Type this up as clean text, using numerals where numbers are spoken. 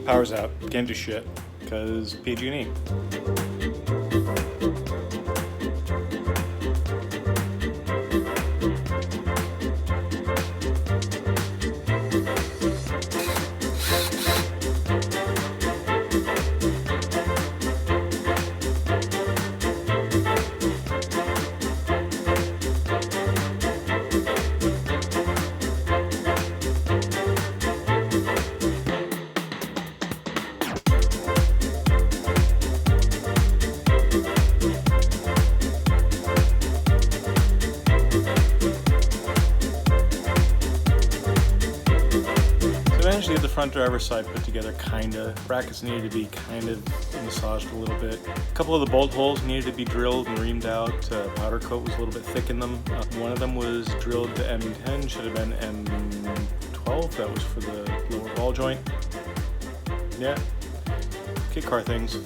Power's out, can't do shit, because PG&E. Managed to get the front driver's side put together, kinda. Brackets needed to be kind of massaged a little bit. A couple of the bolt holes needed to be drilled and reamed out. Powder coat was a little bit thick in them. One of them was drilled to M10, should have been M12. That was for the lower ball joint. Yeah, kit car things.